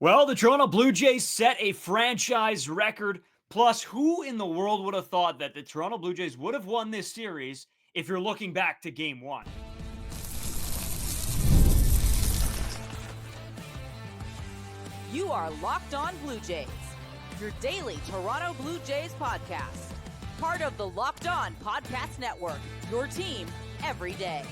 Well, the Toronto Blue Jays set a franchise record. Plus, who in the world would have thought that the Toronto Blue Jays would have won this series if you're looking back to game one? You are Locked On Blue Jays, your daily Toronto Blue Jays podcast. Part of the Locked On Podcast Network, your team every day.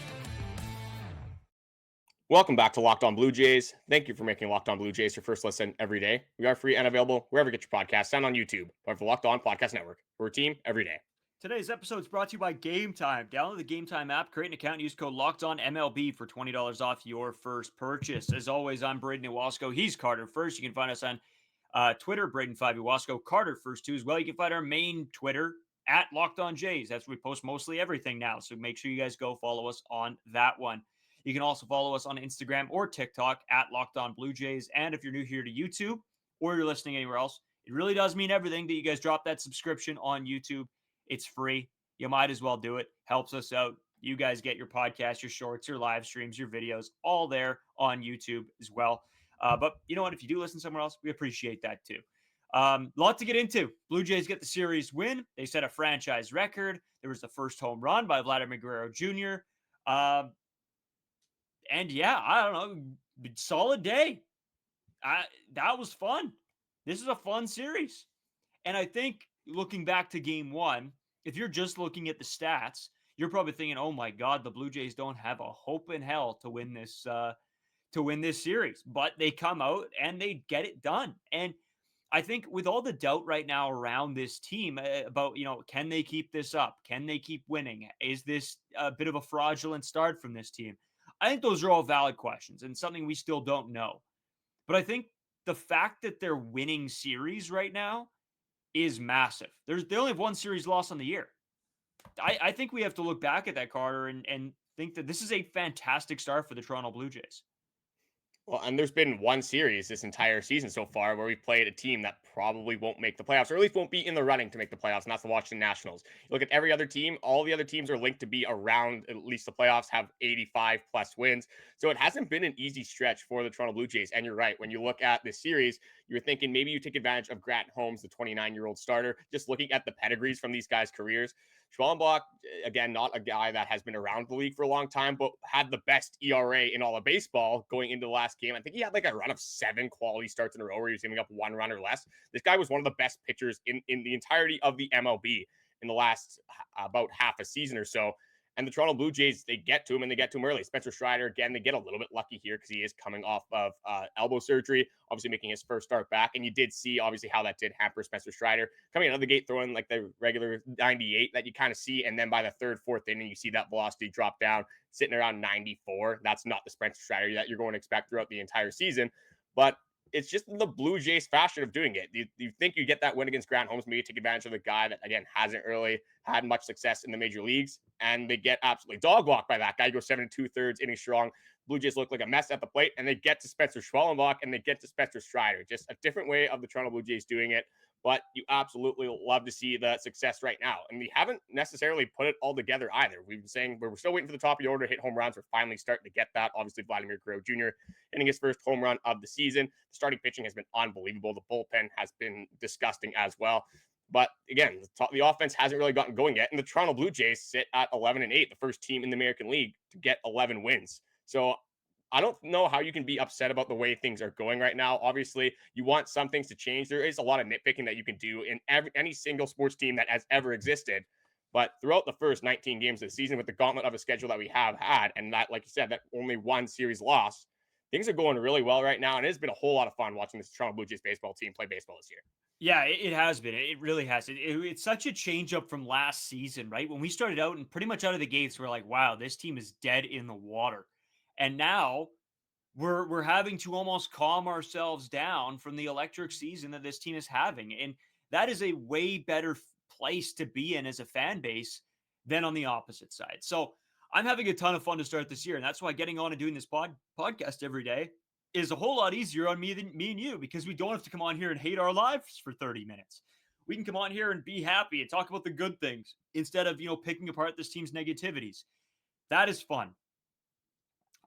Welcome back to Locked On Blue Jays. Thank you for making Locked On Blue Jays your first listen every day. We are free and available wherever you get your podcasts and on YouTube. Part of the Locked On Podcast Network. We're a team every day. Today's episode is brought to you by Game Time. Download the Game Time app, create an account, and use code LOCKEDONMLB for $20 off your first purchase. As always, I'm Braden Iwasco. He's Carter First. You can find us on Twitter, Braden5 Iwasco, Carter First too as well. You can find our main Twitter at Locked On Jays. That's where we post mostly everything now. So make sure you guys go follow us on that one. You can also follow us on Instagram or TikTok at Locked On Blue Jays. And if you're new here to YouTube or you're listening anywhere else, it really does mean everything that you guys drop that subscription on YouTube. It's free. You might as well do it. Helps us out. You guys get your podcasts, your shorts, your live streams, your videos, all there on YouTube as well. But you know what? If you do listen somewhere else, we appreciate that too. Lot to get into. Blue Jays get the series win. They set a franchise record. There was the first home run by Vladimir Guerrero Jr. And yeah, I don't know, solid day. That was fun. This is a fun series. And I think looking back to game one, if you're just looking at the stats, you're probably thinking, oh my God, the Blue Jays don't have a hope in hell to win this series. But they come out and they get it done. And I think with all the doubt right now around this team about, can they keep this up? Can they keep winning? Is this a bit of a fraudulent start from this team? I think those are all valid questions and something we still don't know. But I think the fact that they're winning series right now is massive. They only have one series loss on the year. I think we have to look back at that, Carter, and think that this is a fantastic start for the Toronto Blue Jays. Well, and there's been one series this entire season so far where we've played a team that probably won't make the playoffs, or at least won't be in the running to make the playoffs, and that's the Washington Nationals. You look at every other team, all the other teams are linked to be around at least the playoffs, have 85 plus wins. So it hasn't been an easy stretch for the Toronto Blue Jays. And you're right, when you look at this series, you're thinking maybe you take advantage of Grant Holmes, the 29-year-old starter, just looking at the pedigrees from these guys' careers. Schwallenbach, again, not a guy that has been around the league for a long time, but had the best ERA in all of baseball going into the last game. I think he had like a run of 7 quality starts in a row where he was giving up 1 run or less. This guy was one of the best pitchers in the entirety of the MLB in the last about half a season or so. And the Toronto Blue Jays, they get to him and they get to him early. Spencer Strider, again, they get a little bit lucky here because he is coming off of elbow surgery, obviously making his first start back. And you did see, obviously, how that did hamper Spencer Strider. Coming out of the gate, throwing like the regular 98 that you kind of see. And then by the third, fourth inning, you see that velocity drop down, sitting around 94. That's not the Spencer Strider that you're going to expect throughout the entire season. But it's just the Blue Jays fashion of doing it. You think you get that win against Grant Holmes, maybe take advantage of the guy that, again, hasn't really had much success in the major leagues, and they get absolutely dog walked by that guy. He goes 7 2/3 innings strong. Blue Jays look like a mess at the plate, and they get to Spencer Schwallenbach, and they get to Spencer Strider. Just a different way of the Toronto Blue Jays doing it, but you absolutely love to see the success right now. And we haven't necessarily put it all together either. We've been saying we're still waiting for the top of the order to hit home runs. We're finally starting to get that. Obviously, Vladimir Guerrero Jr. hitting his first home run of the season. The starting pitching has been unbelievable. The bullpen has been disgusting as well. But again, the offense hasn't really gotten going yet. And the Toronto Blue Jays sit at 11-8, the first team in the American League to get 11 wins. So I don't know how you can be upset about the way things are going right now. Obviously, you want some things to change. There is a lot of nitpicking that you can do in any single sports team that has ever existed. But throughout the first 19 games of the season, with the gauntlet of a schedule that we have had, and that, like you said, that only one series loss, things are going really well right now. And it has been a whole lot of fun watching this Toronto Blue Jays baseball team play baseball this year. Yeah, it has been. It really has. It's such a change up from last season, right? When we started out and pretty much out of the gates, we're like, wow, this team is dead in the water. And now we're having to almost calm ourselves down from the electric season that this team is having. And that is a way better place to be in as a fan base than on the opposite side. So I'm having a ton of fun to start this year. And that's why getting on and doing this podcast every day is a whole lot easier on me than me and you, because we don't have to come on here and hate our lives for 30 minutes. We can come on here and be happy and talk about the good things instead of, picking apart this team's negativities. That is fun.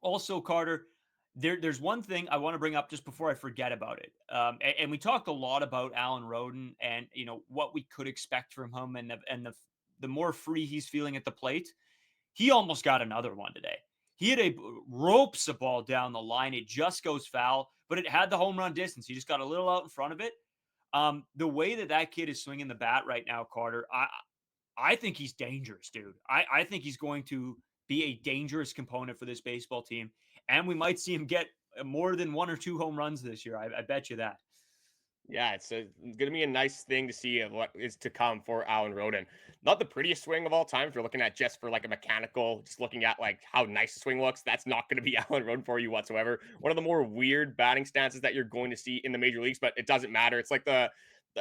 Also, Carter, There's one thing I want to bring up just before I forget about it. And we talked a lot about Alan Roden and what we could expect from him, and the more free he's feeling at the plate. He almost got another one today. He had ropes a ball down the line. It just goes foul, but it had the home run distance. He just got a little out in front of it. The way that kid is swinging the bat right now, Carter, I think he's dangerous, dude. I think he's going to be a dangerous component for this baseball team, and we might see him get more than 1 or 2 home runs this year. I bet you that. Yeah, it's going to be a nice thing to see what is to come for Alan Roden. Not the prettiest swing of all time if you're looking at just for like a mechanical, just looking at like how nice the swing looks. That's not going to be Alan Roden for you whatsoever. One of the more weird batting stances that you're going to see in the major leagues, but it doesn't matter. It's like the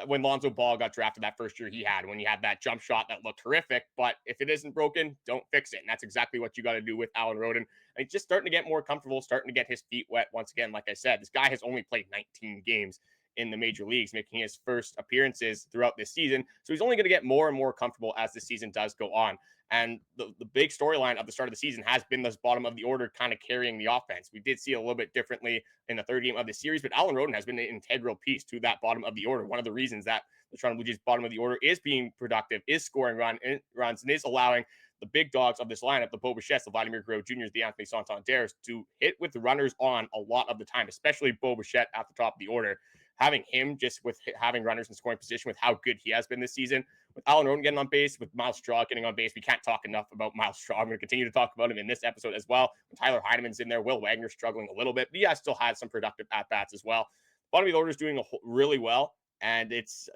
when Lonzo Ball got drafted that first year he had, when he had that jump shot that looked horrific. But if it isn't broken, don't fix it. And that's exactly what you got to do with Alan Roden. And he's just starting to get more comfortable, starting to get his feet wet once again. Like I said, this guy has only played 19 games in the major leagues, making his first appearances throughout this season. So he's only going to get more and more comfortable as the season does go on. And the big storyline of the start of the season has been this bottom of the order kind of carrying the offense. We did see a little bit differently in the third game of the series, but Alan Roden has been an integral piece to that bottom of the order. One of the reasons that the Toronto Blue Jays bottom of the order is being productive, is scoring runs, and is allowing the big dogs of this lineup, the Bichettes, the Vladimir Guerrero Jr.'s, the Anthony Santanders, to hit with the runners on a lot of the time, especially Bichette at the top of the order. Having him just with having runners in scoring position with how good he has been this season, with Alan Roden getting on base, with Miles Straw getting on base. We can't talk enough about Miles Straw. I'm going to continue to talk about him in this episode as well. When Tyler Heineman's in there, Will Wagner struggling a little bit, but he has still had some productive at-bats as well. Bottom of the order is doing really well, and it's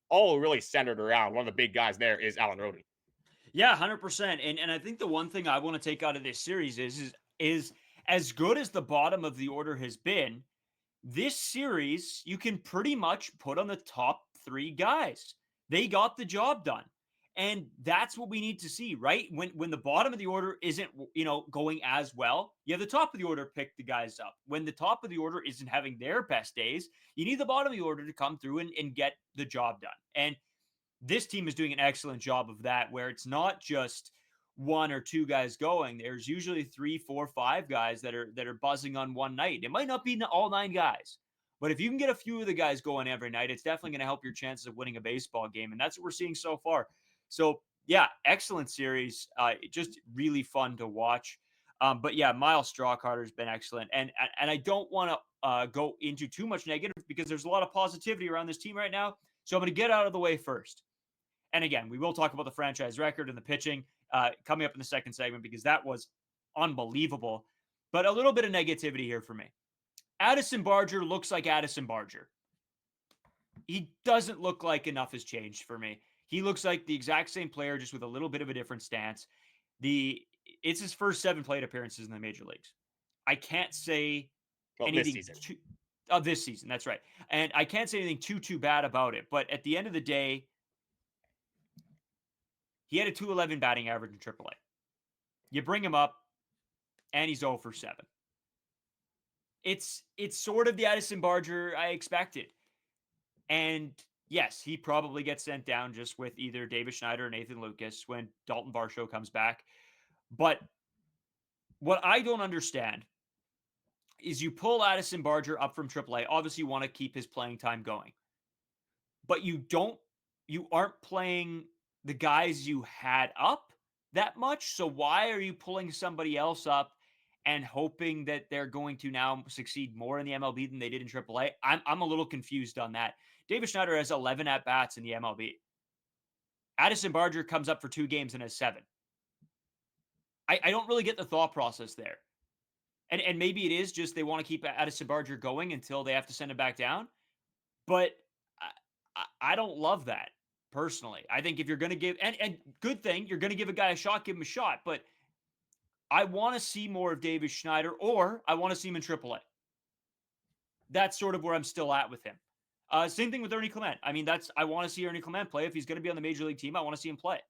all really centered around one of the big guys there is Alan Roden. Yeah, 100%. And I think the one thing I want to take out of this series is as good as the bottom of the order has been, this series, you can pretty much put on the top 3 guys. They got the job done. And that's what we need to see, right? When the bottom of the order isn't, going as well, you have the top of the order pick the guys up. When the top of the order isn't having their best days, you need the bottom of the order to come through and get the job done. And this team is doing an excellent job of that, where it's not just 1 or 2 guys going. There's usually 3, 4, 5 guys that are buzzing on one night. It might not be all 9 guys, but if you can get a few of the guys going every night, it's definitely going to help your chances of winning a baseball game. And that's what we're seeing so far. So yeah, excellent series. Just really fun to watch. But yeah, Miles Straw Carter's been excellent. And I don't want to go into too much negative because there's a lot of positivity around this team right now. So I'm going to get out of the way first. And again, we will talk about the franchise record and the pitching coming up in the second segment because that was unbelievable. But a little bit of negativity here for me. Addison Barger looks like Addison Barger. He doesn't look like enough has changed for me. He looks like the exact same player, just with a little bit of a different stance. It's his first 7 plate appearances in the major leagues. I can't say anything this season. That's right. And I can't say anything too bad about it. But at the end of the day, he had a .211 batting average in AAA. You bring him up, and he's 0 for 7. It's sort of the Addison Barger I expected. And yes, he probably gets sent down just with either David Schneider or Nathan Lucas when Daulton Varsho comes back. But what I don't understand is you pull Addison Barger up from AAA. Obviously, you want to keep his playing time going. But you aren't playing the guys you had up that much. So why are you pulling somebody else up and hoping that they're going to now succeed more in the MLB than they did in AAA? I'm a little confused on that. David Schneider has 11 at-bats in the MLB. Addison Barger comes up for 2 games and has 7. I don't really get the thought process there. And maybe it is just they want to keep Addison Barger going until they have to send him back down. But I don't love that. Personally, I think if you're going to give, and good thing, you're going to give a guy a shot, give him a shot. But I want to see more of David Schneider, or I want to see him in AAA. That's sort of where I'm still at with him. Same thing with Ernie Clement. I mean, I want to see Ernie Clement play. If he's going to be on the major league team, I want to see him play.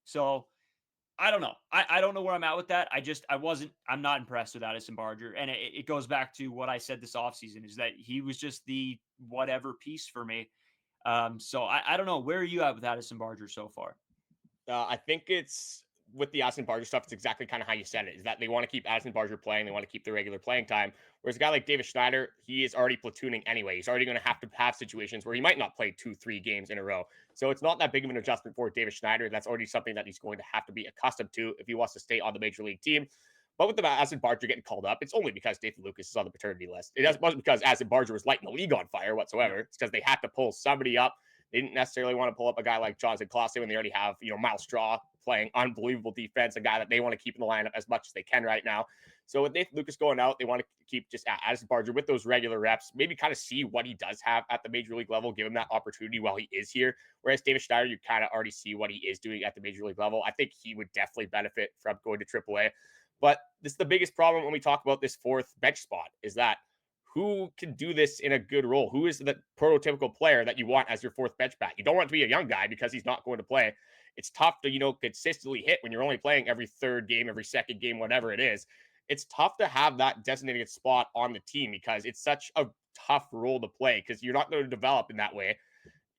So I don't know. I don't know where I'm at with that. I'm not impressed with Addison Barger. And it goes back to what I said this offseason is that he was just the whatever piece for me. So I don't know. Where are you at with Addison Barger so far? I think it's with the Addison Barger stuff, it's exactly kind of how you said it, is that they want to keep Addison Barger playing. They want to keep the regular playing time. Whereas a guy like David Schneider, he is already platooning anyway. He's already going to have situations where he might not play 2-3 games in a row. So it's not that big of an adjustment for David Schneider. That's already something that he's going to have to be accustomed to if he wants to stay on the major league team. But with the Addison Barger getting called up, it's only because Nathan Lucas is on the paternity list. It wasn't because Addison Barger was lighting the league on fire whatsoever. It's because they had to pull somebody up. They didn't necessarily want to pull up a guy like Jonathan Clase when they already have, Miles Straw playing unbelievable defense, a guy that they want to keep in the lineup as much as they can right now. So with Nathan Lucas going out, they want to keep just Addison Barger with those regular reps, maybe kind of see what he does have at the major league level, give him that opportunity while he is here. Whereas David Schneider, you kind of already see what he is doing at the major league level. I think he would definitely benefit from going to AAA. But this is the biggest problem when we talk about this fourth bench spot, is that who can do this in a good role? Who is the prototypical player that you want as your fourth bench bat? You don't want to be a young guy because he's not going to play. It's tough to, consistently hit when you're only playing every third game, every second game, whatever it is. It's tough to have that designated spot on the team because it's such a tough role to play because you're not going to develop in that way.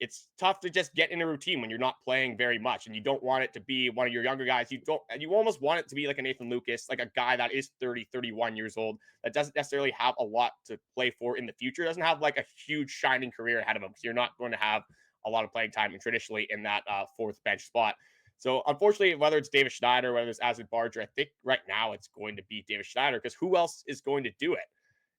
It's tough to just get in a routine when you're not playing very much, and you don't want it to be one of your younger guys. You almost want it to be like a Nathan Lucas, like a guy that is 30, 31 years old, that doesn't necessarily have a lot to play for in the future, doesn't have like a huge shining career ahead of him. So you're not going to have a lot of playing time and traditionally in that fourth bench spot. So unfortunately, whether it's David Schneider, whether it's Addison Barger, I think right now it's going to be David Schneider because who else is going to do it?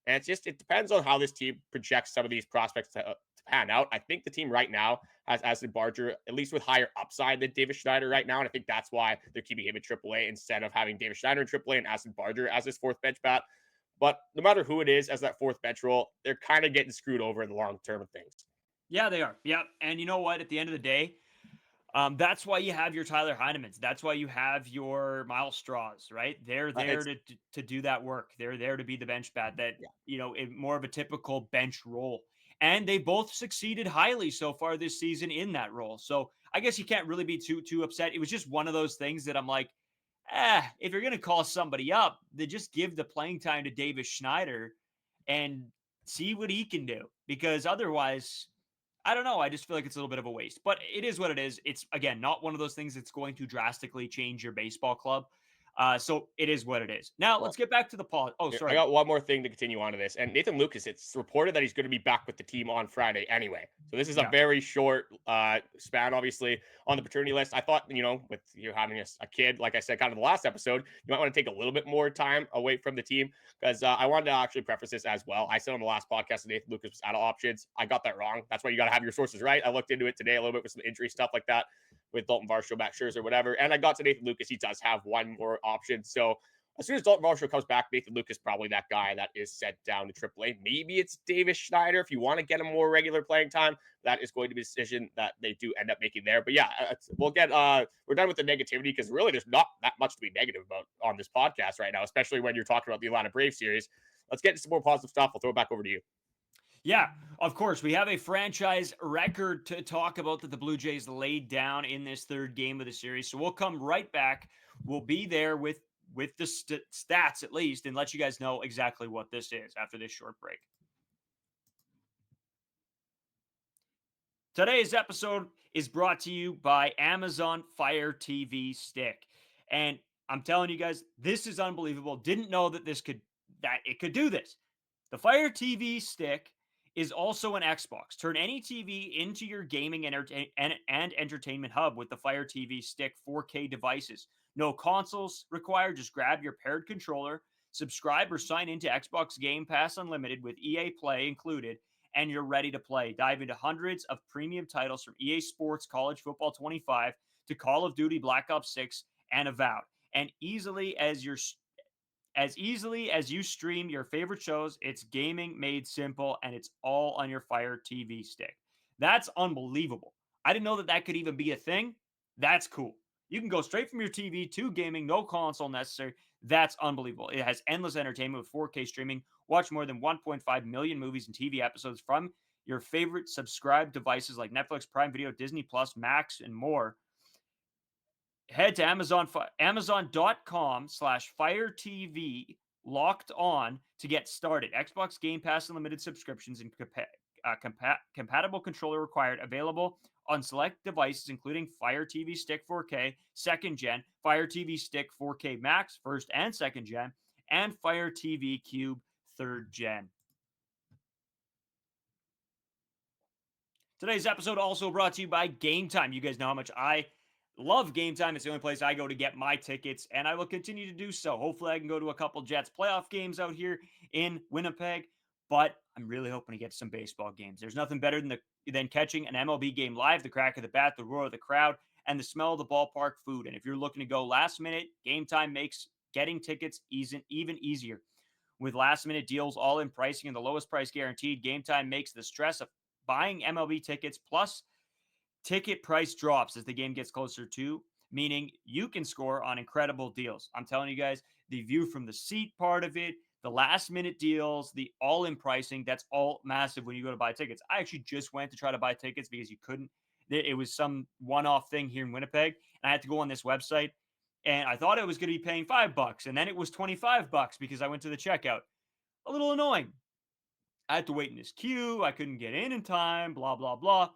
And it depends on how this team projects some of these prospects to pan out. I think the team right now has Addison Barger, at least with higher upside than David Schneider right now. And I think that's why they're keeping him in AAA instead of having David Schneider in AAA and Addison Barger as his fourth bench bat. But no matter who it is as that fourth bench role, they're kind of getting screwed over in the long term of things. Yeah, they are. Yeah. And you know what? At the end of the day, that's why you have your Tyler Heinemans. That's why you have your Miles Straws, right? They're there to do that work. They're there to be the bench bat that, more of a typical bench role. And they both succeeded highly so far this season in that role. So I guess you can't really be too upset. It was just one of those things that I'm like, if you're going to call somebody up, then just give the playing time to Davis Schneider and see what he can do. Because otherwise, I don't know. I just feel like it's a little bit of a waste, but it is what it is. It's, again, not one of those things that's going to drastically change your baseball club. So it is what it is. Now, let's get back to the pause. Oh, sorry. I got one more thing to continue on to this. And Nathan Lucas, it's reported that he's going to be back with the team on Friday anyway. So this is a very short span, obviously, on the paternity list. I thought, with you having a kid, like I said, kind of the last episode, you might want to take a little bit more time away from the team because I wanted to actually preface this as well. I said on the last podcast that Nathan Lucas was out of options. I got that wrong. That's why you got to have your sources right. I looked into it today a little bit with some injury stuff like that with Daulton, Varsho, Max Scherzer, whatever. And I got to Nathan Lucas. He does have one more option. So as soon as Daulton Varsho comes back, Nathan Lucas probably that guy that is sent down to AAA. Maybe it's Davis Schneider if you want to get him more regular playing time. That is going to be a decision that they do end up making there. But yeah, we're done with the negativity because really there's not that much to be negative about on this podcast right now, especially when you're talking about the Atlanta Braves series. Let's get into some more positive stuff. I'll throw it back over to you. Yeah, of course. We have a franchise record to talk about that the Blue Jays laid down in this third game of the series. So we'll come right back. We'll be there with the stats at least and let you guys know exactly what this is after this short break. Today's episode is brought to you by Amazon Fire TV Stick. And I'm telling you guys, this is unbelievable. Didn't know that it could do this. The Fire TV Stick is also an Xbox. Turn any TV into your gaming and entertainment hub with the Fire TV Stick 4K devices. No consoles required. Just grab your paired controller, subscribe or sign into Xbox Game Pass Unlimited with EA Play included, and you're ready to play. Dive into hundreds of premium titles from EA Sports College Football 25 to Call of Duty Black Ops 6 and Avowed. And as easily as you stream your favorite shows, it's gaming made simple, and it's all on your Fire TV Stick. That's unbelievable. I didn't know that could even be a thing. That's cool. You can go straight from your TV to gaming, no console necessary. That's unbelievable. It has endless entertainment with 4K streaming. Watch more than 1.5 million movies and TV episodes from your favorite subscribed devices like Netflix, Prime Video, Disney Plus, Max, and more. Head to Amazon.com/FireTV locked on to get started. Xbox Game Pass Unlimited subscriptions compatible controller required. Available on select devices, including Fire TV Stick 4K, second gen, Fire TV Stick 4K Max, first and second gen, and Fire TV Cube, third gen. Today's episode also brought to you by Game Time. You guys know how much I love Game Time. It's the only place I go to get my tickets, and I will continue to do so. Hopefully, I can go to a couple Jets playoff games out here in Winnipeg, but I'm really hoping to get some baseball games. There's nothing better than catching an MLB game live, the crack of the bat, the roar of the crowd, and the smell of the ballpark food. And if you're looking to go last minute, Game Time makes getting tickets even easier. With last minute deals all in pricing and the lowest price guaranteed, Game Time makes the stress of buying MLB tickets plus ticket price drops as the game gets closer to, meaning you can score on incredible deals. I'm telling you guys, the view from the seat part of it, the last minute deals, the all-in pricing, that's all massive when you go to buy tickets. I actually just went to try to buy tickets because you couldn't. It was some one-off thing here in Winnipeg, and I had to go on this website, and I thought I was going to be paying $5, and then it was $25 because I went to the checkout. A little annoying. I had to wait in this queue. I couldn't get in time, blah, blah, blah.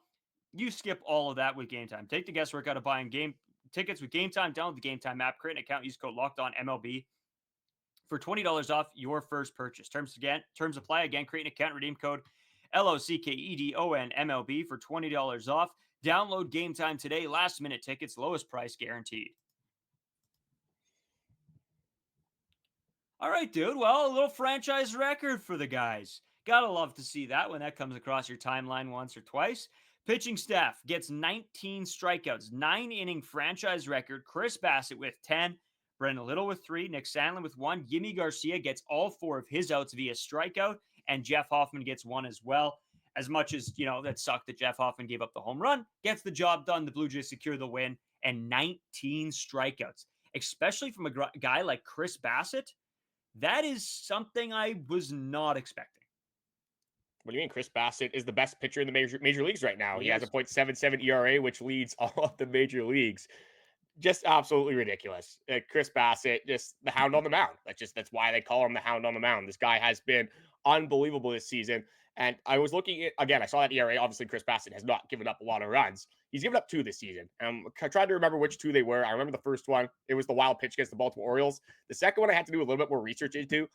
You skip all of that with Game Time. Take the guesswork out of buying game tickets with Game Time. Download the Game Time app, create an account, use code LOCKEDONMLB for $20 off your first purchase. Terms apply. Again, create an account, redeem code LOCKEDONMLB for $20 off. Download Game Time today. Last minute tickets, lowest price guaranteed. All right, dude. Well, a little franchise record for the guys. Gotta love to see that when that comes across your timeline once or twice. Pitching staff gets 19 strikeouts, 9-inning franchise record. Chris Bassitt with 10, Brendan Little with 3, Nick Sandlin with 1. Yimi Garcia gets all 4 of his outs via strikeout, and Jeff Hoffman gets 1 as well. As much as, that sucked that Jeff Hoffman gave up the home run, gets the job done. The Blue Jays secure the win, and 19 strikeouts, especially from a guy like Chris Bassitt. That is something I was not expecting. What do you mean? Chris Bassitt is the best pitcher in the major leagues right now. He has a Yes. .77 ERA, which leads all of the major leagues. Just absolutely ridiculous. Chris Bassitt, just the hound on the mound. That's why they call him the hound on the mound. This guy has been unbelievable this season. And I was looking at, again, I saw that ERA. Obviously, Chris Bassitt has not given up a lot of runs. He's given up 2 this season. I tried to remember which 2 they were. I remember the first one. It was the wild pitch against the Baltimore Orioles. The second one I had to do a little bit more research into.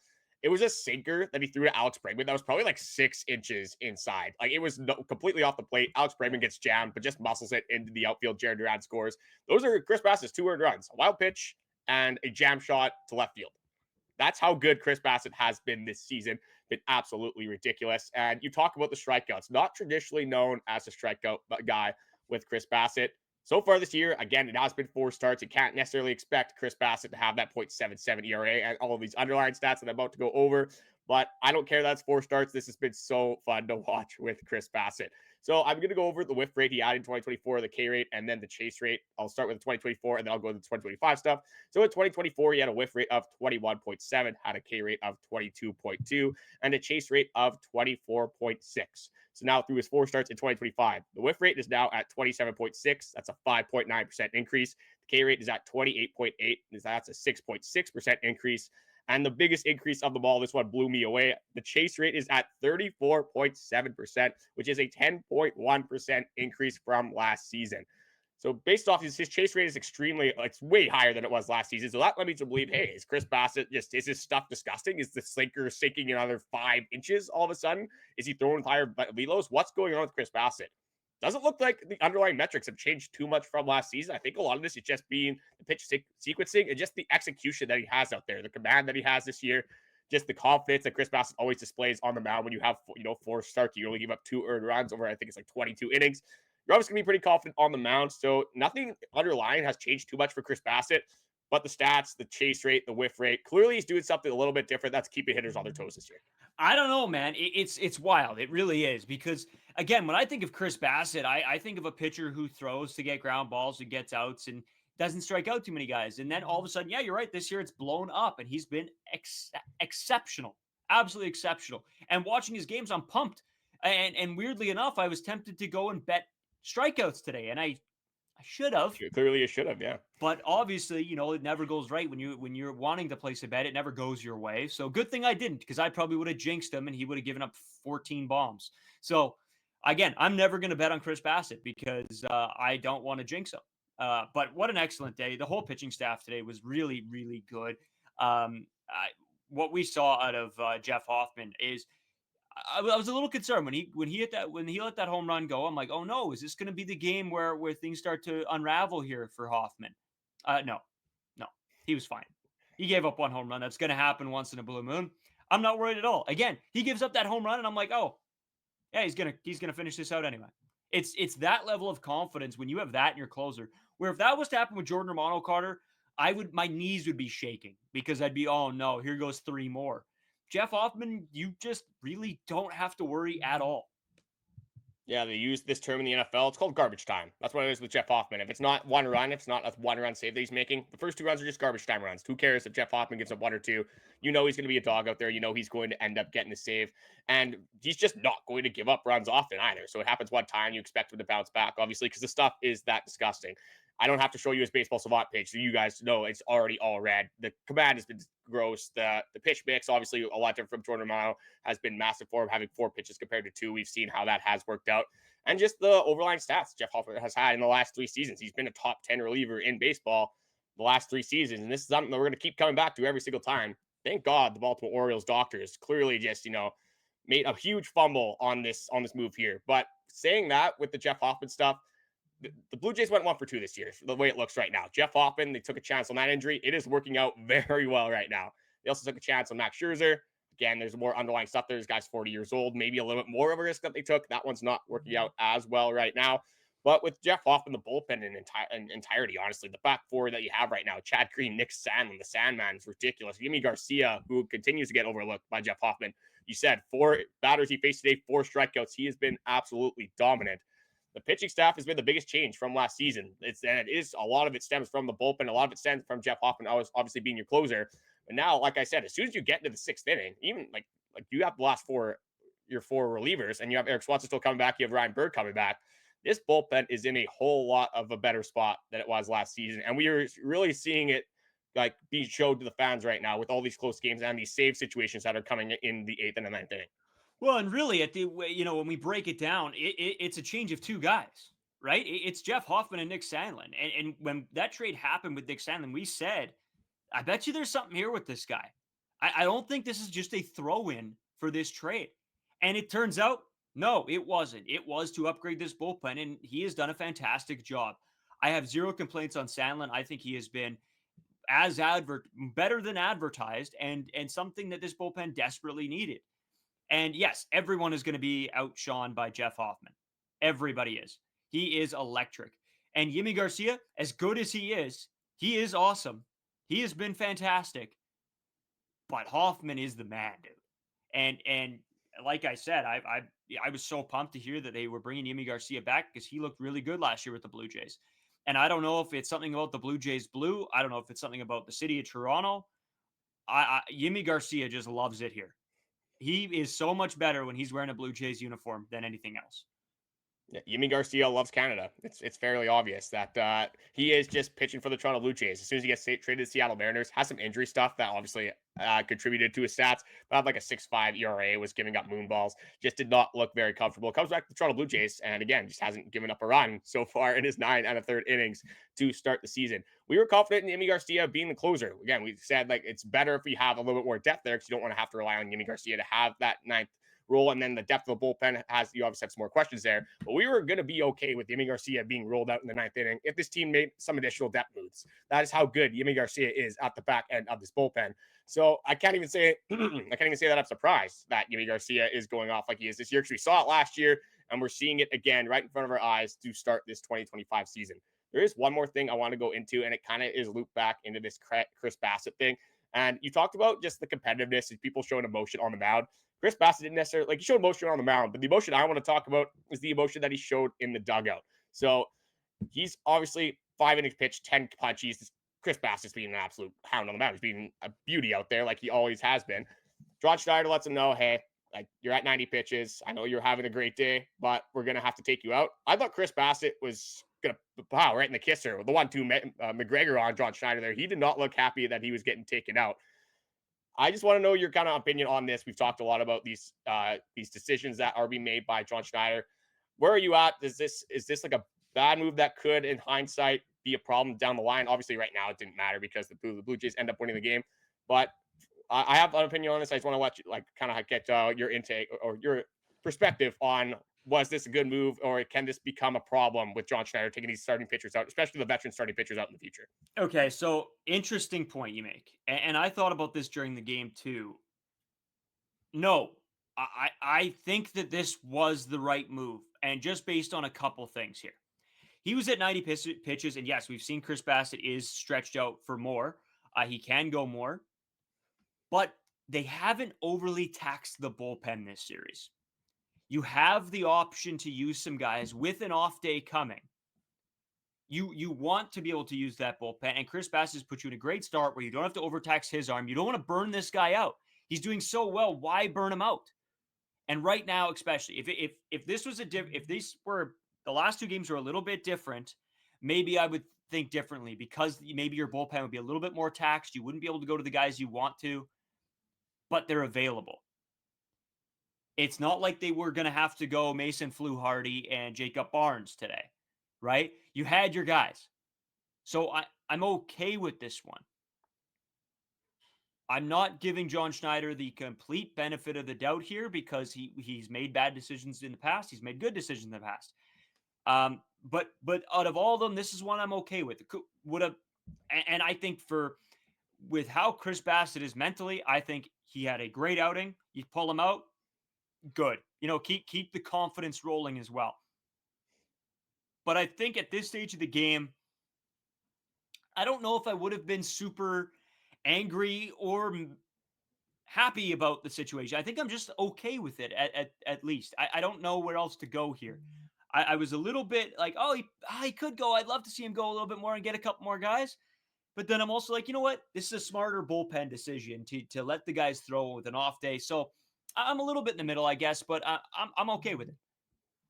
It was a sinker that he threw to Alex Bregman that was probably like 6 inches inside. Like, it was completely off the plate. Alex Bregman gets jammed, but just muscles it into the outfield. Jared Durant scores. Those are Chris Bassitt's 2 earned runs: a wild pitch and a jam shot to left field. That's how good Chris Bassitt has been this season. Been absolutely ridiculous. And you talk about the strikeouts, not traditionally known as a strikeout guy with Chris Bassitt. So far this year, again, it has been 4 starts. You can't necessarily expect Chris Bassitt to have that .77 ERA and all of these underlying stats that I'm about to go over. But I don't care that's 4 starts. This has been so fun to watch with Chris Bassitt. So I'm going to go over the whiff rate he had in 2024, the K rate, and then the chase rate. I'll start with the 2024, and then I'll go to the 2025 stuff. So in 2024, he had a whiff rate of 21.7, had a K rate of 22.2, and a chase rate of 24.6. So now through his 4 starts in 2025, the whiff rate is now at 27.6. That's a 5.9% increase. The K rate is at 28.8. That's a 6.6% increase. And the biggest increase of them all, this one blew me away. The chase rate is at 34.7%, which is a 10.1% increase from last season. So based off his chase rate is it's way higher than it was last season. So that led me to believe, hey, is Chris Bassitt is his stuff disgusting? Is the sinker sinking another 5 inches all of a sudden? Is he throwing higher velos? What's going on with Chris Bassitt? Doesn't look like the underlying metrics have changed too much from last season. I think a lot of this is just being the pitch sequencing and just the execution that he has out there, the command that he has this year, just the confidence that Chris Bassitt always displays on the mound. When you have 4 starts, you only give up 2 earned runs over, I think it's like 22 innings. You're obviously going to be pretty confident on the mound. So nothing underlying has changed too much for Chris Bassitt. But the stats, the chase rate, the whiff rate, clearly he's doing something a little bit different that's keeping hitters on their toes this year. I don't know, man. It's wild. It really is. Because, again, when I think of Chris Bassitt, I think of a pitcher who throws to get ground balls, who gets outs, and doesn't strike out too many guys. And then all of a sudden, yeah, you're right. This year it's blown up, and he's been exceptional. Absolutely exceptional. And watching his games, I'm pumped. And weirdly enough, I was tempted to go and bet strikeouts today. And I I should have. Clearly, you should have. Yeah. But obviously, it never goes right when you're wanting to place a bet. It never goes your way. So good thing I didn't, because I probably would have jinxed him and he would have given up 14 bombs. So again, I'm never going to bet on Chris Bassitt because I don't want to jinx him. But what an excellent day! The whole pitching staff today was really, really good. What we saw out of Jeff Hoffman is I was a little concerned when he let that home run go. I'm like, oh no, is this going to be the game where things start to unravel here for Hoffman? No, he was fine. He gave up one home run. That's going to happen once in a blue moon. I'm not worried at all. Again, he gives up that home run, and I'm like, oh, yeah, he's gonna finish this out anyway. It's that level of confidence when you have that in your closer. Where if that was to happen with Jordan Romano, Carter, my knees would be shaking because I'd be, oh no, here goes 3 more. Jeff Hoffman, you just really don't have to worry at all. Yeah, they use this term in the NFL. It's called garbage time. That's what it is with Jeff Hoffman. If it's not one run, if it's not a one-run save that he's making, the first 2 runs are just garbage time runs. Who cares if Jeff Hoffman gives up 1 or 2? He's going to be a dog out there. He's going to end up getting the save. And he's just not going to give up runs often either. So it happens one time. You expect him to bounce back, obviously, because the stuff is that disgusting. I don't have to show you his baseball savant page, so you guys know it's already all red. The command has been gross. The pitch mix, obviously, a lot different from Jordan Romano, has been massive for him, having 4 pitches compared to 2. We've seen how that has worked out. And just the overlying stats Jeff Hoffman has had in the last 3 seasons. He's been a top 10 reliever in baseball the last 3 seasons. And this is something that we're going to keep coming back to every single time. Thank God the Baltimore Orioles doctors clearly just, made a huge fumble on this move here. But saying that with the Jeff Hoffman stuff, the Blue Jays went 1 for 2 this year, the way it looks right now. Jeff Hoffman, they took a chance on that injury. It is working out very well right now. They also took a chance on Max Scherzer. Again, there's more underlying stuff there. This guy's 40 years old, maybe a little bit more of a risk that they took. That one's not working out as well right now. But with Jeff Hoffman, the bullpen in entirety, honestly, the back 4 that you have right now, Chad Green, Nick Sandlin, the Sandman is ridiculous. Yimi Garcia, who continues to get overlooked by Jeff Hoffman. You said 4 batters he faced today, 4 strikeouts. He has been absolutely dominant. The pitching staff has been the biggest change from last season. A lot of it stems from the bullpen. A lot of it stems from Jeff Hoffman, obviously being your closer. But now, like I said, as soon as you get into the 6th inning, even like you have the last 4 relievers, and you have Erik Swanson still coming back, you have Ryan Bird coming back. This bullpen is in a whole lot of a better spot than it was last season, and we are really seeing it like being showed to the fans right now with all these close games and these save situations that are coming in the 8th and the 9th inning. Well, and really, when we break it down, it's a change of 2 guys, right? It's Jeff Hoffman and Nick Sandlin. And when that trade happened with Nick Sandlin, we said, I bet you there's something here with this guy. I don't think this is just a throw-in for this trade. And it turns out, no, it wasn't. It was to upgrade this bullpen, and he has done a fantastic job. I have 0 complaints on Sandlin. I think he has been better than advertised, and something that this bullpen desperately needed. And yes, everyone is going to be outshone by Jeff Hoffman. Everybody is. He is electric. And Yimi Garcia, as good as he is awesome. He has been fantastic. But Hoffman is the man, dude. And like I said, I was so pumped to hear that they were bringing Yimi Garcia back because he looked really good last year with the Blue Jays. And I don't know if it's something about the Blue Jays blue. I don't know if it's something about the city of Toronto. Yimi Garcia just loves it here. He is so much better when he's wearing a Blue Jays uniform than anything else. Yeah, Yimi Garcia loves Canada. It's fairly obvious that he is just pitching for the Toronto Blue Jays. As soon as he gets traded to Seattle Mariners, has some injury stuff that obviously contributed to his stats. But had like a 6.5 ERA, was giving up moonballs, just did not look very comfortable. Comes back to the Toronto Blue Jays, and again, just hasn't given up a run so far in his 9 1/3 innings to start the season. We were confident in Yimi Garcia being the closer. Again, we said like it's better if we have a little bit more depth there because you don't want to have to rely on Yimi Garcia to have that 9th role, and then the depth of the bullpen you obviously have some more questions there, but we were going to be okay with Yimi Garcia being rolled out in the 9th inning if this team made some additional depth moves. That is how good Yimi Garcia is at the back end of this bullpen. So I can't even say that I'm surprised that Yimi Garcia is going off like he is this year, because we saw it last year and we're seeing it again right in front of our eyes to start this 2025 season. There is one more thing I want to go into, and it kind of is looped back into this Chris Bassitt thing. And you talked about just the competitiveness and people showing emotion on the mound. Chris Bassitt didn't necessarily, he showed emotion on the mound, but the emotion I want to talk about is the emotion that he showed in the dugout. So he's obviously 5 innings pitched, 10 punchies. Chris Bassitt's being an absolute hound on the mound. He's being a beauty out there like he always has been. Schneider lets him know, hey, like you're at 90 pitches. I know you're having a great day, but we're going to have to take you out. I thought Chris Bassitt was going to pow right in the kisser. The 1-2 McGregor on John Schneider there. He did not look happy that he was getting taken out. I just want to know your kind of opinion on this. We've talked a lot about these decisions that are being made by John Schneider. Where are you at? Is this like a bad move that could, in hindsight, be a problem down the line? Obviously, right now it didn't matter because the Blue Jays end up winning the game. But I have an opinion on this. I just want to let you kind of get your intake or your perspective on, was this a good move, or can this become a problem with John Schneider taking these starting pitchers out, especially the veteran starting pitchers out in the future? Okay, so interesting point you make. And I thought about this during the game too. No, I think that this was the right move. And just based on a couple things here. He was at 90 pitches, and yes, we've seen Chris Bassitt is stretched out for more. He can go more. But they haven't overly taxed the bullpen this series. You have the option to use some guys with an off day coming. You want to be able to use that bullpen, and Chris Bassitt has put you in a great start where you don't have to overtax his arm. You don't want to burn this guy out. He's doing so well. Why burn him out? And right now, especially if this was if these were the last two games were a little bit different, maybe I would think differently, because maybe your bullpen would be a little bit more taxed. You wouldn't be able to go to the guys you want to, but they're available. It's not like they were going to have to go Mason Fluharty and Jacob Barnes today, right? You had your guys. So I'm okay with this one. I'm not giving John Schneider the complete benefit of the doubt here, because he's made bad decisions in the past. He's made good decisions in the past. But out of all of them, this is one I'm okay with. And I think with how Chris Bassitt is mentally, I think he had a great outing. You pull him out, good. Keep the confidence rolling as well. But I think at this stage of the game, I don't know if I would have been super angry or happy about the situation. I think I'm just okay with it at least. I don't know where else to go here. I was a little bit like, he could go. I'd love to see him go a little bit more and get a couple more guys. But then I'm also like, you know what? This is a smarter bullpen decision to let the guys throw with an off day. So I'm a little bit in the middle, I guess, but I'm okay with it.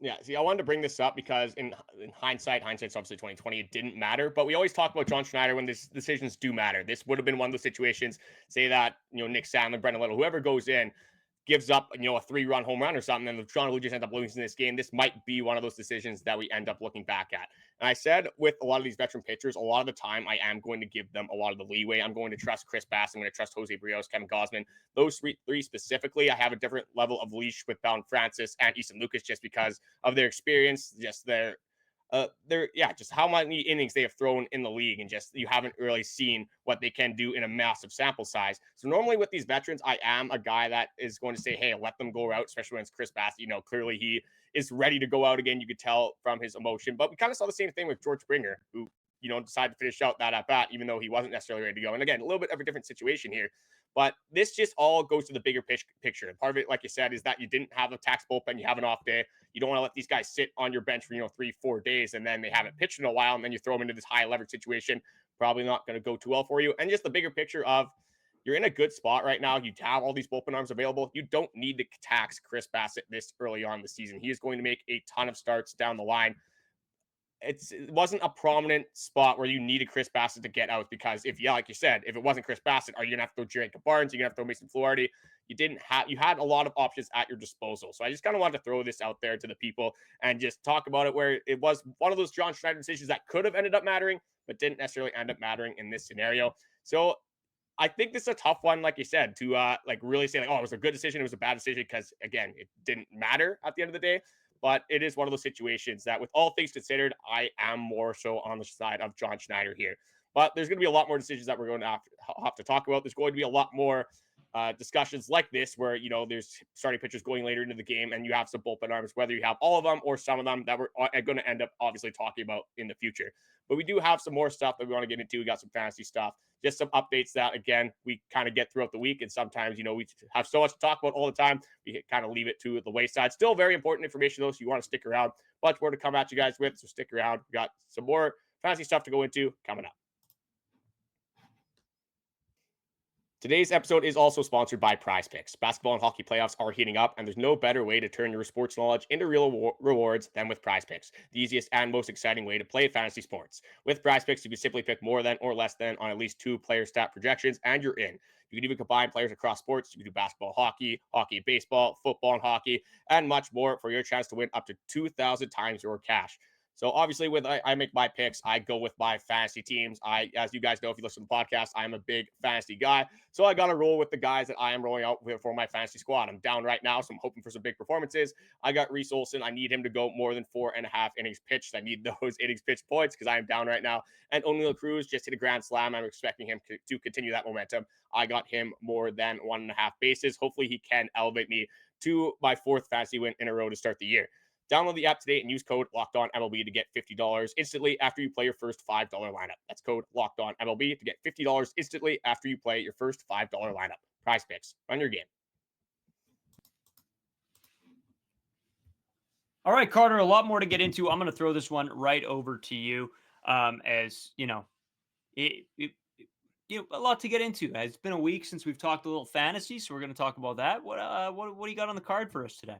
Yeah, see, I wanted to bring this up because in hindsight's obviously 2020, it didn't matter. But we always talk about John Schneider when these decisions do matter. This would have been one of those situations, say that, Nick Sandlin, Brendan Little, whoever goes in, gives up, a 3-run home run or something, and the Toronto Blue Jays end up losing this game. This might be one of those decisions that we end up looking back at. And I said with a lot of these veteran pitchers, a lot of the time I am going to give them a lot of the leeway. I'm going to trust Chris Bassitt. I'm going to trust Jose Berrios, Kevin Gausman. Those three specifically, I have a different level of leash with Bowden Francis and Easton Lucas, just because of their experience, just just how many innings they have thrown in the league, and just you haven't really seen what they can do in a massive sample size. So normally with these veterans, I am a guy that is going to say, hey, let them go out, especially when it's Chris Bassitt. Clearly he is ready to go out again. You could tell from his emotion, but we kind of saw the same thing with George Springer, who, decided to finish out that at bat, even though he wasn't necessarily ready to go. And again, a little bit of a different situation here. But this just all goes to the bigger picture. And part of it, like you said, is that you didn't have a tax bullpen. You have an off day. You don't want to let these guys sit on your bench for, 3-4 days, and then they haven't pitched in a while, and then you throw them into this high leverage situation. Probably not going to go too well for you. And just the bigger picture of, you're in a good spot right now. You have all these bullpen arms available. You don't need to tax Chris Bassitt this early on in the season. He is going to make a ton of starts down the line. It wasn't a prominent spot where you needed Chris Bassitt to get out, because like you said, if it wasn't Chris Bassitt, are you gonna have to throw Jacob Barnes? You're gonna have to throw Mason Fluharty. You had a lot of options at your disposal. So I just kind of wanted to throw this out there to the people and just talk about it, where it was one of those John Schneider decisions that could have ended up mattering, but didn't necessarily end up mattering in this scenario. So I think this is a tough one, like you said, to really say it was a good decision, it was a bad decision, because again, it didn't matter at the end of the day. But it is one of those situations that, with all things considered, I am more so on the side of John Schneider here. But there's going to be a lot more decisions that we're going to have to talk about. There's going to be a lot more discussions like this, where, there's starting pitchers going later into the game, and you have some bullpen arms, whether you have all of them or some of them, that we're going to end up obviously talking about in the future. But we do have some more stuff that we want to get into. We got some fantasy stuff, just some updates that, again, we kind of get throughout the week. And sometimes, we have so much to talk about all the time, we kind of leave it to the wayside. Still very important information, though, so you want to stick around. Much more to come at you guys with, so stick around. We got some more fantasy stuff to go into coming up. Today's episode is also sponsored by Prize Picks. Basketball and hockey playoffs are heating up, and there's no better way to turn your sports knowledge into real rewards than with Prize Picks, the easiest and most exciting way to play fantasy sports. With Prize Picks, you can simply pick more than or less than on at least 2 player stat projections, and you're in. You can even combine players across sports. You can do basketball, hockey, baseball, football, and hockey, and much more for your chance to win up to 2,000 times your cash. So obviously, with I make my picks, I go with my fantasy teams. As you guys know, if you listen to the podcast, I'm a big fantasy guy. So I got to roll with the guys that I am rolling out with for my fantasy squad. I'm down right now, so I'm hoping for some big performances. I got Reese Olson. I need him to go more than 4.5 innings pitched. I need those innings pitched points because I am down right now. And O'Neill Cruz just hit a grand slam. I'm expecting him to continue that momentum. I got him more than 1.5 bases. Hopefully, he can elevate me to my 4th fantasy win in a row to start the year. Download the app today and use code LOCKEDONMLB to get $50 instantly after you play your first $5 lineup. That's code LOCKEDONMLB to get $50 instantly after you play your first $5 lineup. Prize Picks. Run your game. All right, Carter, a lot more to get into. I'm going to throw this one right over to you. As you know, a lot to get into. It's been a week since we've talked a little fantasy, so we're going to talk about that. What do you got on the card for us today?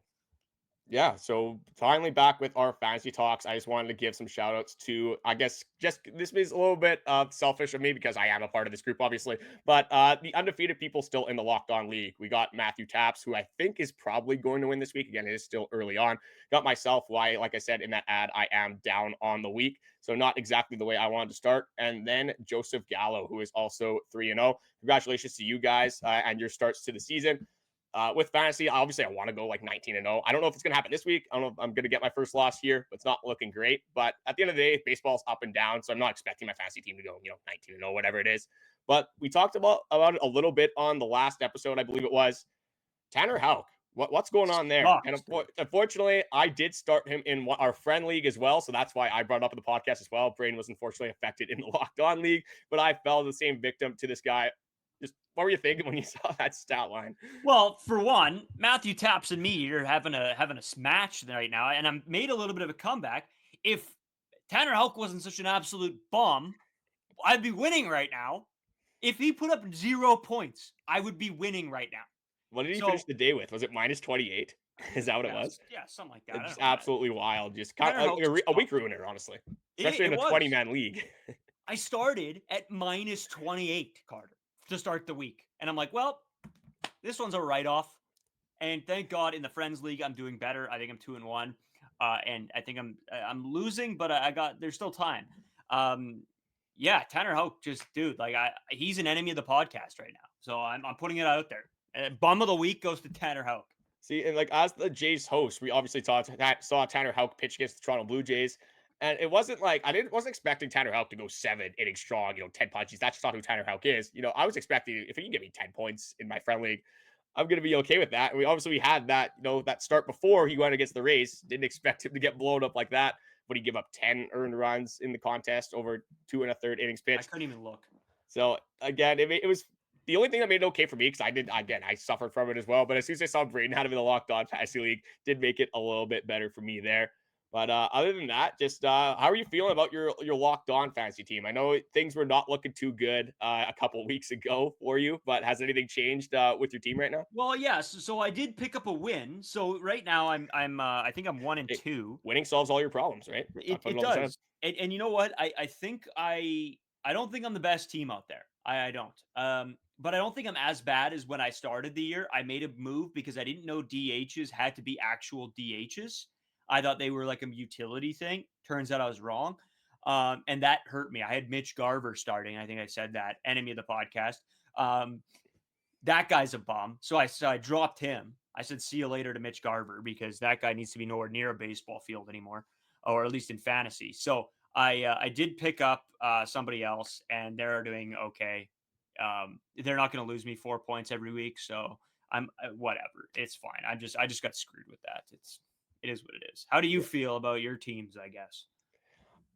Yeah, so finally back with our fantasy talks. I just wanted to give some shout outs to, I guess, just this is a little bit selfish of me because I am a part of this group, obviously, but the undefeated people still in the Locked On League. We got Matthew Taps, who I think is probably going to win this week. Again, it is still early on. Got myself, why, like I said in that ad, I am down on the week. So not exactly the way I wanted to start. And then Joseph Gallo, who is also 3-0. Congratulations to you guys and your starts to the season. With fantasy, obviously, I want to go like 19-0. I don't know if it's going to happen this week. I don't know if I'm going to get my first loss here, but it's not looking great. But at the end of the day, baseball's up and down, so I'm not expecting my fantasy team to go, 19-0, whatever it is. But we talked about it a little bit on the last episode, I believe it was. Tanner Houck, what's going on there? And unfortunately, I did start him in our friend league as well, so that's why I brought it up in the podcast as well. Braden was unfortunately affected in the Locked On League, but I fell the same victim to this guy. Just what were you thinking when you saw that stat line? Well, for one, Matthew Taps and me are having a match right now, and I'm made a little bit of a comeback. If Tanner Houck wasn't such an absolute bum, I'd be winning right now. If he put up 0 points, I would be winning right now. What did he finish the day with? Was it minus 28? Is that what it was? Yeah, something like that. It's absolutely wild. Just kind of a week ruiner, honestly. Especially in a 20-man league. I started at minus 28, Carter, to start the week. And I'm like, well, this one's a write-off. And thank God in the Friends League, I'm doing better. I think I'm 2-1. And I think I'm losing, but there's still time. Yeah, Tanner Houck, just dude, he's an enemy of the podcast right now. So I'm putting it out there. Bum of the week goes to Tanner Houck. See, and as the Jays host, we obviously saw Tanner Houck pitch against the Toronto Blue Jays. And it wasn't like wasn't expecting Tanner Houck to go 7 innings strong, 10 punches. That's just not who Tanner Houck is. I was expecting if he can give me 10 points in my friend league, I'm gonna be okay with that. And we had that, that start before he went against the Rays. Didn't expect him to get blown up like that. But he give up 10 earned runs in the contest over 2 1/3 innings pitched. I couldn't even look. So again, it was the only thing that made it okay for me because I suffered from it as well. But as soon as I saw Braden had him in the Locked On Fantasy League, did make it a little bit better for me there. But other than that, just how are you feeling about your Locked On fantasy team? I know things were not looking too good a couple weeks ago for you, but has anything changed with your team right now? Well, yes. So I did pick up a win. So right now I think I'm 1-2. Winning solves all your problems, right? It does. And you know what? I think I don't think I'm the best team out there. I don't. But I don't think I'm as bad as when I started the year. I made a move because I didn't know DHs had to be actual DHs. I thought they were like a utility thing. Turns out I was wrong. And that hurt me. I had Mitch Garver starting. I think I said that. Enemy of the podcast. That guy's a bum. So I dropped him. I said, see you later to Mitch Garver because that guy needs to be nowhere near a baseball field anymore, or at least in fantasy. So I did pick up somebody else, and they're doing okay. They're not going to lose me 4 points every week. So I'm whatever. It's fine. I just got screwed with that. It is what it is. How do you feel about your teams, I guess?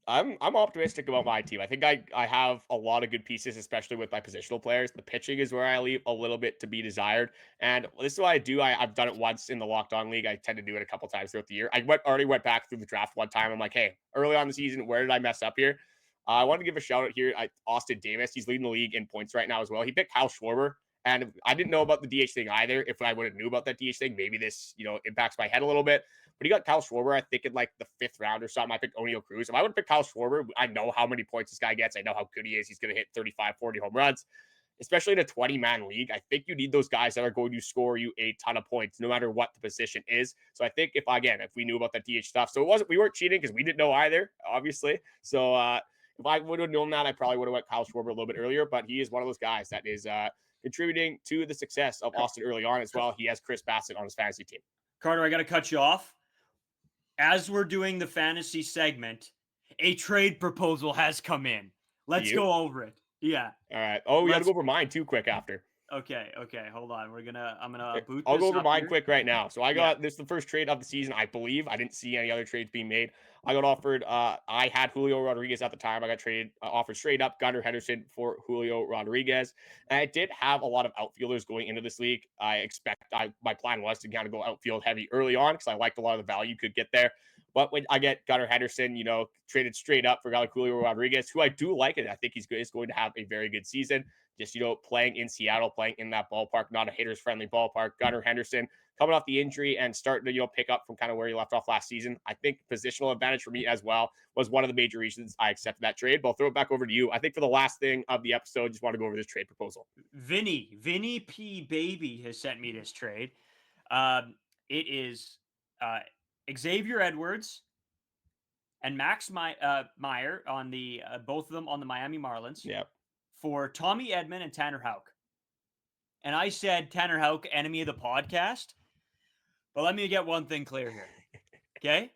I'm optimistic about my team. I think I have a lot of good pieces, especially with my positional players. The pitching is where I leave a little bit to be desired. And this is what I do. I've done it once in the Locked On League. I tend to do it a couple times throughout the year. I already went back through the draft one time. I'm like, hey, early on in the season, where did I mess up here? I want to give a shout out here. Austin Davis, he's leading the league in points right now as well. He picked Kyle Schwarber And I didn't know about the DH thing either. If I would have knew about that DH thing, maybe this, impacts my head a little bit. But he got Kyle Schwarber, I think, in like the 5th round or something. I picked O'Neill Cruz. If I would have picked Kyle Schwarber, I know how many points this guy gets. I know how good he is. He's going to hit 35, 40 home runs, especially in a 20-man league. I think you need those guys that are going to score you a ton of points, no matter what the position is. So I think if we knew about that DH stuff, so we weren't cheating because we didn't know either, obviously. So if I would have known that, I probably would have went Kyle Schwarber a little bit earlier. But he is one of those guys that is contributing to the success of Austin early on as well. He has Chris Bassitt on his fantasy team. Carter, I got to cut you off. As we're doing the fantasy segment, a trade proposal has come in. Let's go over it. Yeah. All right. Oh, we got to go over mine too quick after. Okay. Hold on. I'm gonna boot. I'll go over mine quick right now. So I got this is the first trade of the season, I believe. I didn't see any other trades being made. I got offered. I had Julio Rodriguez at the time. I got offered straight up Gunnar Henderson for Julio Rodriguez, and I did have a lot of outfielders going into this league. My plan was to kind of go outfield heavy early on because I liked a lot of the value you could get there. But when I get Gunnar Henderson, traded straight up for Julio Rodriguez, who I do like, and I think is going to have a very good season. Just, playing in Seattle, playing in that ballpark, not a hitters-friendly ballpark. Gunnar Henderson coming off the injury and starting to, pick up from kind of where he left off last season. I think positional advantage for me as well was one of the major reasons I accepted that trade. But I'll throw it back over to you. I think for the last thing of the episode, just want to go over this trade proposal. Vinny P. Baby has sent me this trade. It is Xavier Edwards and Max Meyer on the both of them on the Miami Marlins. Yep. For Tommy Edman and Tanner Houck. And I said Tanner Houck, enemy of the podcast. But let me get one thing clear here. Okay?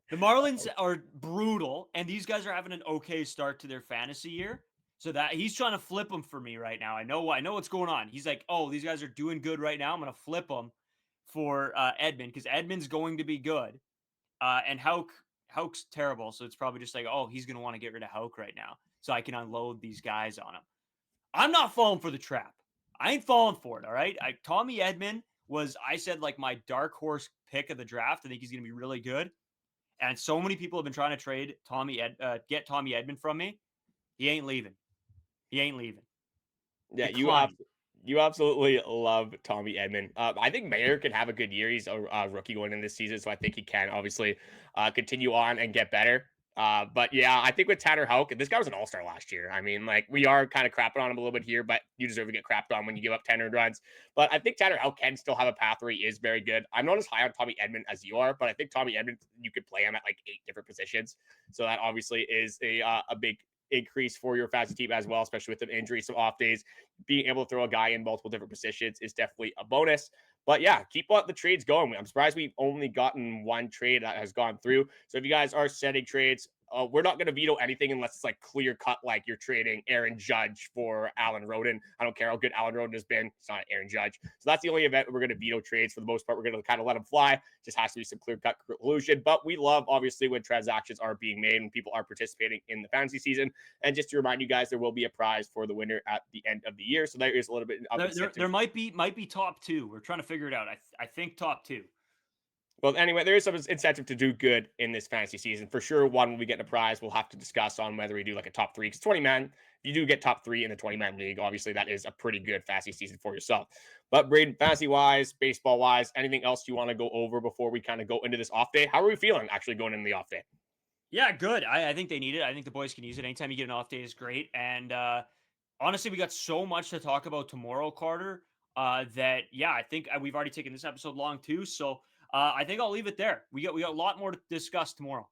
The Marlins are brutal, and these guys are having an okay start to their fantasy year. So that he's trying to flip them for me right now. I know what's going on. He's like, oh, these guys are doing good right now. I'm going to flip them for Edman because Edman's going to be good. And Houck's terrible. So it's probably just like, oh, he's going to want to get rid of Houck right now, so I can unload these guys on him. I'm not falling for the trap. I ain't falling for it, all right? Tommy Edman was, I said, like my dark horse pick of the draft. I think he's going to be really good. And so many people have been trying to get Tommy Edman from me. He ain't leaving. Yeah, you absolutely love Tommy Edman. I think Mayer could have a good year. He's a rookie going in this season, so I think he can obviously continue on and get better. But yeah, I think with Tanner Houck, this guy was an all-star last year. I mean, like, we are kind of crapping on him a little bit here, but you deserve to get crapped on when you give up 10 earned runs. But I think Tanner Houck can still have a path where he is very good. I'm not as high on Tommy Edman as you are, but I think Tommy Edman, you could play him at like 8 different positions. So that obviously is a big increase for your fantasy team as well, especially with an injury, some off days. Being able to throw a guy in multiple different positions is definitely a bonus. But yeah, keep the trades going. I'm surprised we've only gotten one trade that has gone through. So if you guys are setting trades, we're not going to veto anything unless it's like clear cut, like you're trading Aaron Judge for Alan Roden. I don't care how good Alan Roden has been. It's not Aaron Judge. So that's the only event we're going to veto trades. For the most part, we're going to kind of let them fly. Just has to be some clear cut conclusion. But we love, obviously, when transactions are being made and people are participating in the fantasy season. And just to remind you guys, there will be a prize for the winner at the end of the year. So there is a little bit of there might be top 2. We're trying to figure it out. I think top 2. Well, anyway, there is some incentive to do good in this fantasy season. For sure, one, when we get a prize, we'll have to discuss on whether we do like a top 3. Because 20-man, if you do get top 3 in the 20-man league, obviously that is a pretty good fantasy season for yourself. But Braden, fantasy-wise, baseball-wise, anything else you want to go over before we kind of go into this off day? How are we feeling actually going into the off day? Yeah, good. I think they need it. I think the boys can use it. Anytime you get an off day is great. And honestly, we got so much to talk about tomorrow, Carter, that, yeah, I think we've already taken this episode long too. So I think I'll leave it there. We got a lot more to discuss tomorrow.